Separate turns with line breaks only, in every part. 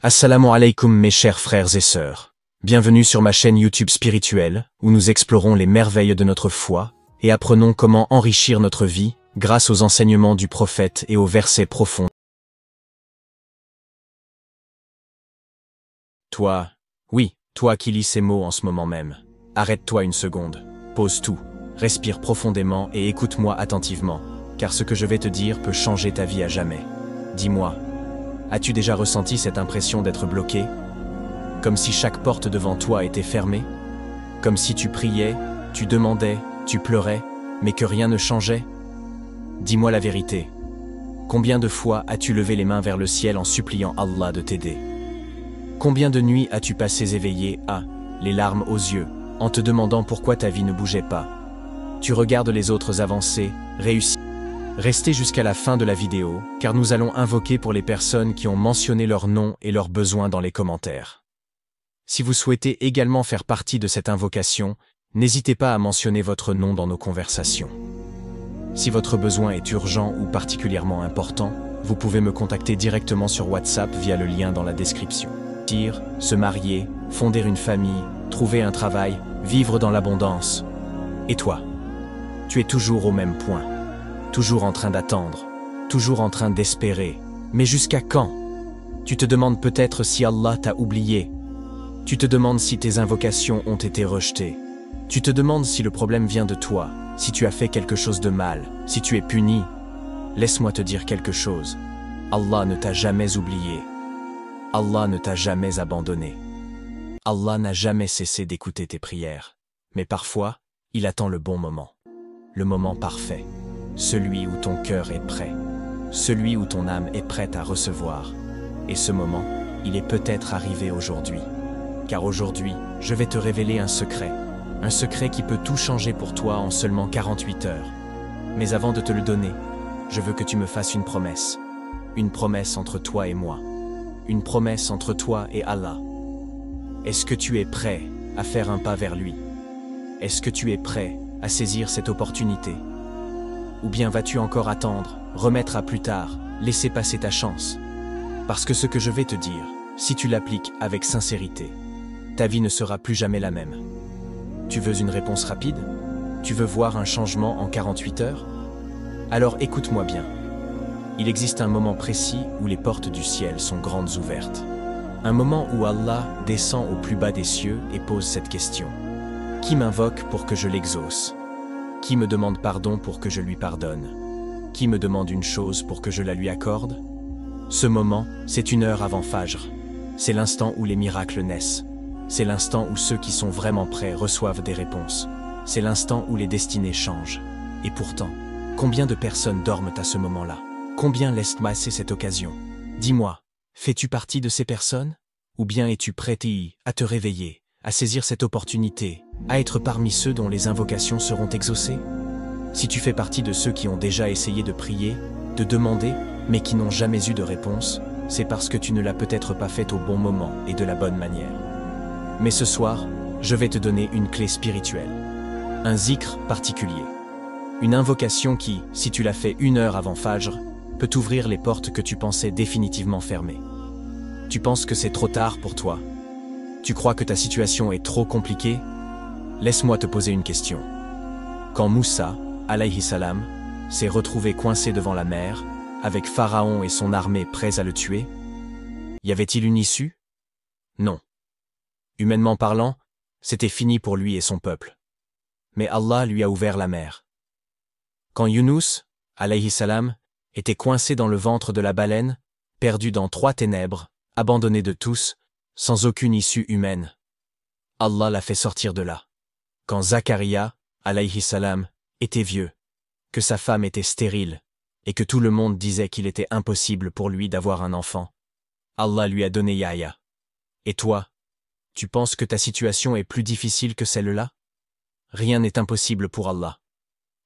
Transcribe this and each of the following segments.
Assalamu alaikum mes chers frères et sœurs. Bienvenue sur ma chaîne YouTube spirituelle, où nous explorons les merveilles de notre foi et apprenons comment enrichir notre vie grâce aux enseignements du prophète et aux versets profonds. Toi, oui, toi qui lis ces mots en ce moment même, arrête-toi une seconde, pose tout, respire profondément et écoute-moi attentivement, car ce que je vais te dire peut changer ta vie à jamais. Dis-moi, as-tu déjà ressenti cette impression d'être bloqué? Comme si chaque porte devant toi était fermée? Comme si tu priais, tu demandais, tu pleurais, mais que rien ne changeait? Dis-moi la vérité. Combien de fois as-tu levé les mains vers le ciel en suppliant Allah de t'aider? Combien de nuits as-tu passé éveillé, les larmes aux yeux, en te demandant pourquoi ta vie ne bougeait pas? Tu regardes les autres avancer, réussir. Restez jusqu'à la fin de la vidéo, car nous allons invoquer pour les personnes qui ont mentionné leur nom et leurs besoins dans les commentaires. Si vous souhaitez également faire partie de cette invocation, n'hésitez pas à mentionner votre nom dans nos conversations. Si votre besoin est urgent ou particulièrement important, vous pouvez me contacter directement sur WhatsApp via le lien dans la description. Se marier, fonder une famille, trouver un travail, vivre dans l'abondance. Et toi? Tu es toujours au même point. Toujours en train d'attendre, toujours en train d'espérer. Mais jusqu'à quand? Tu te demandes peut-être si Allah t'a oublié. Tu te demandes si tes invocations ont été rejetées. Tu te demandes si le problème vient de toi, si tu as fait quelque chose de mal, si tu es puni. Laisse-moi te dire quelque chose. Allah ne t'a jamais oublié. Allah ne t'a jamais abandonné. Allah n'a jamais cessé d'écouter tes prières. Mais parfois, il attend le bon moment. Le moment parfait. Celui où ton cœur est prêt, celui où ton âme est prête à recevoir. Et ce moment, il est peut-être arrivé aujourd'hui. Car aujourd'hui, je vais te révéler un secret qui peut tout changer pour toi en seulement 48 heures. Mais avant de te le donner, je veux que tu me fasses une promesse entre toi et moi, une promesse entre toi et Allah. Est-ce que tu es prêt à faire un pas vers lui? Est-ce que tu es prêt à saisir cette opportunité? Ou bien vas-tu encore attendre, remettre à plus tard, laisser passer ta chance? Parce que ce que je vais te dire, si tu l'appliques avec sincérité, ta vie ne sera plus jamais la même. Tu veux une réponse rapide? Tu veux voir un changement en 48 heures? Alors écoute-moi bien. Il existe un moment précis où les portes du ciel sont grandes ouvertes. Un moment où Allah descend au plus bas des cieux et pose cette question. Qui m'invoque pour que je l'exauce? Qui me demande pardon pour que je lui pardonne? Qui me demande une chose pour que je la lui accorde? Ce moment, c'est une heure avant Fajr. C'est l'instant où les miracles naissent. C'est l'instant où ceux qui sont vraiment prêts reçoivent des réponses. C'est l'instant où les destinées changent. Et pourtant, combien de personnes dorment à ce moment-là? Combien laissent passer cette occasion? Dis-moi, fais-tu partie de ces personnes? Ou bien es-tu prêt à te réveiller, à saisir cette opportunité, à être parmi ceux dont les invocations seront exaucées? Si tu fais partie de ceux qui ont déjà essayé de prier, de demander, mais qui n'ont jamais eu de réponse, c'est parce que tu ne l'as peut-être pas fait au bon moment et de la bonne manière. Mais ce soir, je vais te donner une clé spirituelle, un zikr particulier, une invocation qui, si tu l'as fait une heure avant Fajr, peut t'ouvrir les portes que tu pensais définitivement fermées. Tu penses que c'est trop tard pour toi? Tu crois que ta situation est trop compliquée? Laisse-moi te poser une question. Quand Moussa, alayhi salam, s'est retrouvé coincé devant la mer, avec Pharaon et son armée prêts à le tuer, y avait-il une issue? Non. Humainement parlant, c'était fini pour lui et son peuple. Mais Allah lui a ouvert la mer. Quand Yunus, alayhi salam, était coincé dans le ventre de la baleine, perdu dans 3 ténèbres, abandonné de tous, sans aucune issue humaine, Allah l'a fait sortir de là. Quand Zacharia, alayhi salam, était vieux, que sa femme était stérile, et que tout le monde disait qu'il était impossible pour lui d'avoir un enfant, Allah lui a donné Yahya. Et toi, tu penses que ta situation est plus difficile que celle-là? Rien n'est impossible pour Allah.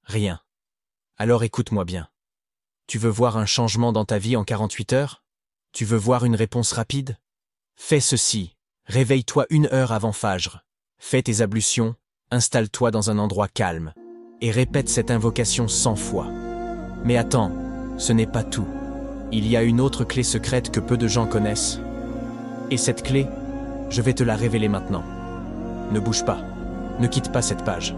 Rien. Alors écoute-moi bien. Tu veux voir un changement dans ta vie en 48 heures? Tu veux voir une réponse rapide? Fais ceci. Réveille-toi 1 heure avant Fajr. Fais tes ablutions, installe-toi dans un endroit calme, et répète cette invocation 100 fois. Mais attends, ce n'est pas tout. Il y a une autre clé secrète que peu de gens connaissent. Et cette clé, je vais te la révéler maintenant. Ne bouge pas, ne quitte pas cette page.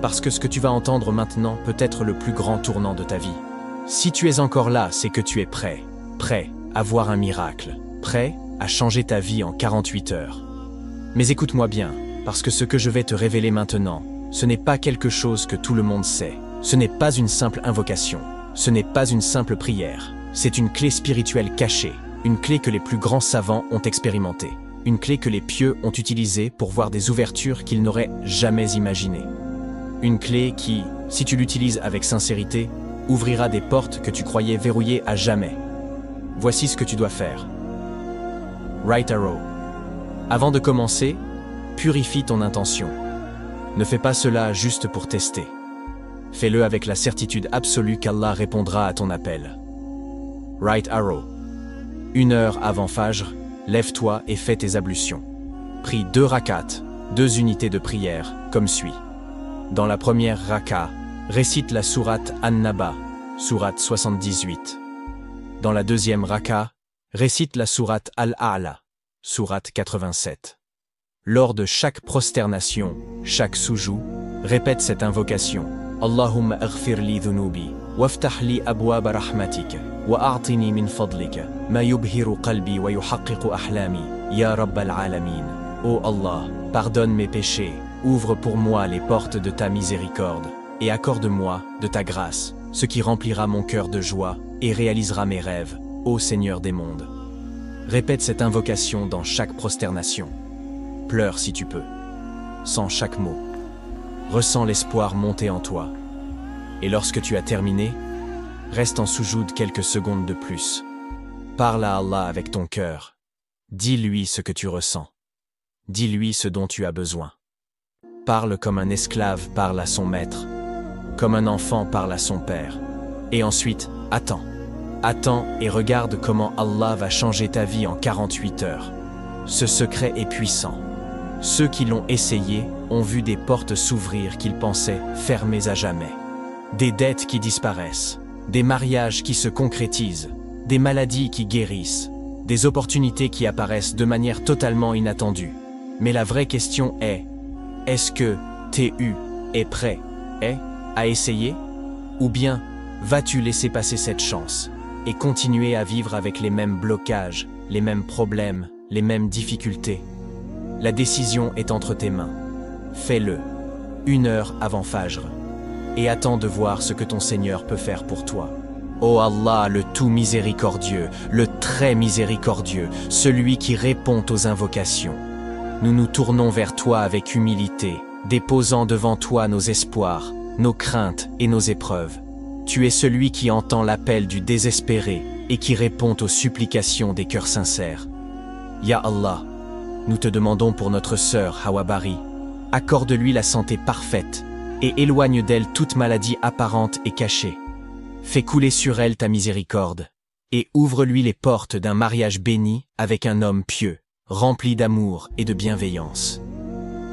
Parce que ce que tu vas entendre maintenant peut être le plus grand tournant de ta vie. Si tu es encore là, c'est que tu es prêt. Prêt à voir un miracle. Prêt à changer ta vie en 48 heures. Mais écoute-moi bien, parce que ce que je vais te révéler maintenant, ce n'est pas quelque chose que tout le monde sait. Ce n'est pas une simple invocation. Ce n'est pas une simple prière. C'est une clé spirituelle cachée. Une clé que les plus grands savants ont expérimentée. Une clé que les pieux ont utilisée pour voir des ouvertures qu'ils n'auraient jamais imaginées. Une clé qui, si tu l'utilises avec sincérité, ouvrira des portes que tu croyais verrouillées à jamais. Voici ce que tu dois faire. Right Arrow. Avant de commencer, purifie ton intention. Ne fais pas cela juste pour tester. Fais-le avec la certitude absolue qu'Allah répondra à ton appel. Right Arrow. 1 heure avant Fajr, lève-toi et fais tes ablutions. Prie 2 rakats, 2 unités de prière, comme suit. Dans la première raka, récite la sourate An-Naba, sourate 78. Dans la deuxième raka, récite la sourate Al-A'la, sourate 87. Lors de chaque prosternation, chaque soujou, répète cette invocation. Allahumma aghfir li dhunubi, waftah li abwaba rahmatik, wa a'tini min fadlik, ma yubhiru qalbi wa yuhaqqiqu ahlami, ya rabbal alamin. Ô Allah, pardonne mes péchés, ouvre pour moi les portes de ta miséricorde, et accorde-moi, de ta grâce, ce qui remplira mon cœur de joie, et réalisera mes rêves, ô Seigneur des mondes. Répète cette invocation dans chaque prosternation. Pleure si tu peux, sans chaque mot. Ressens l'espoir monter en toi. Et lorsque tu as terminé, reste en soujoud quelques secondes de plus. Parle à Allah avec ton cœur. Dis-lui ce que tu ressens. Dis-lui ce dont tu as besoin. Parle comme un esclave parle à son maître, comme un enfant parle à son père. Et ensuite, attends. Attends et regarde comment Allah va changer ta vie en 48 heures. Ce secret est puissant. Ceux qui l'ont essayé ont vu des portes s'ouvrir qu'ils pensaient fermées à jamais. Des dettes qui disparaissent, des mariages qui se concrétisent, des maladies qui guérissent, des opportunités qui apparaissent de manière totalement inattendue. Mais la vraie question est-ce que TU est prêt à essayer? Ou bien vas-tu laisser passer cette chance et continuer à vivre avec les mêmes blocages, les mêmes problèmes, les mêmes difficultés? La décision est entre tes mains. Fais-le, 1 heure avant Fajr, et attends de voir ce que ton Seigneur peut faire pour toi. Ô Allah, le tout miséricordieux, le très miséricordieux, celui qui répond aux invocations. Nous nous tournons vers toi avec humilité, déposant devant toi nos espoirs, nos craintes et nos épreuves. Tu es celui qui entend l'appel du désespéré et qui répond aux supplications des cœurs sincères. Ya Allah, nous te demandons pour notre sœur Hawabari, accorde-lui la santé parfaite et éloigne d'elle toute maladie apparente et cachée. Fais couler sur elle ta miséricorde et ouvre-lui les portes d'un mariage béni avec un homme pieux, rempli d'amour et de bienveillance.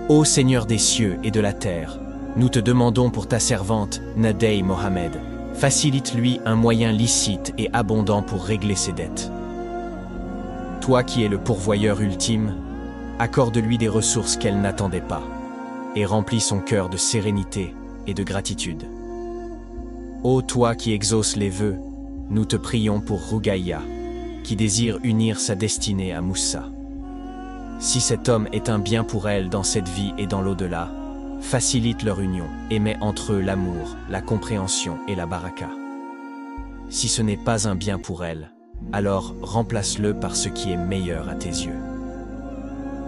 Ô Seigneur des cieux et de la terre, nous te demandons pour ta servante Nadei Mohamed, facilite-lui un moyen licite et abondant pour régler ses dettes. Toi qui es le pourvoyeur ultime, accorde-lui des ressources qu'elle n'attendait pas et remplis son cœur de sérénité et de gratitude. Ô toi qui exauces les vœux, nous te prions pour Rugaïa, qui désire unir sa destinée à Moussa. Si cet homme est un bien pour elle dans cette vie et dans l'au-delà, facilite leur union et mets entre eux l'amour, la compréhension et la baraka. Si ce n'est pas un bien pour elle, alors remplace-le par ce qui est meilleur à tes yeux.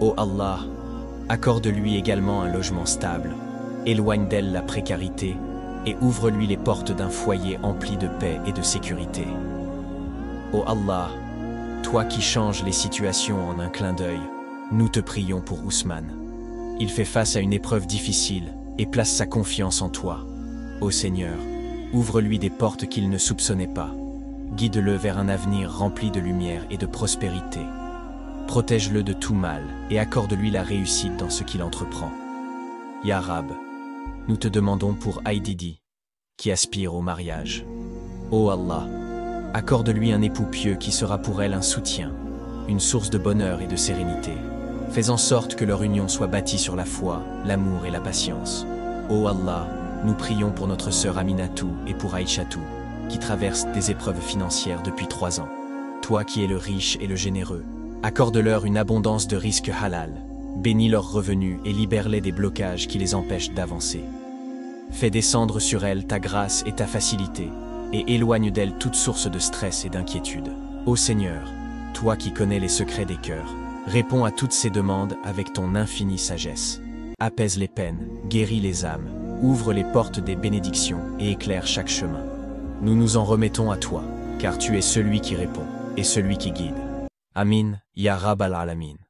Ô Allah, accorde-lui également un logement stable, éloigne d'elle la précarité et ouvre-lui les portes d'un foyer empli de paix et de sécurité. Ô Allah, toi qui changes les situations en un clin d'œil, nous te prions pour Ousmane. Il fait face à une épreuve difficile et place sa confiance en toi. Ô Seigneur, ouvre-lui des portes qu'il ne soupçonnait pas. Guide-le vers un avenir rempli de lumière et de prospérité. Protège-le de tout mal et accorde-lui la réussite dans ce qu'il entreprend. Ya Rab, nous te demandons pour Aïdidi, qui aspire au mariage. Ô Allah, accorde-lui un époux pieux qui sera pour elle un soutien, une source de bonheur et de sérénité. Fais en sorte que leur union soit bâtie sur la foi, l'amour et la patience. Ô Allah, nous prions pour notre sœur Aminatou et pour Aïchatou, qui traversent des épreuves financières depuis 3 ans. Toi qui es le riche et le généreux, accorde-leur une abondance de risques halal, bénis leurs revenus et libère-les des blocages qui les empêchent d'avancer. Fais descendre sur elles ta grâce et ta facilité, et éloigne d'elles toute source de stress et d'inquiétude. Ô Seigneur, toi qui connais les secrets des cœurs, réponds à toutes ces demandes avec ton infinie sagesse. Apaise les peines, guéris les âmes, ouvre les portes des bénédictions et éclaire chaque chemin. Nous nous en remettons à toi, car tu es celui qui répond et celui qui guide. Amin, Ya Rabbal Alamin.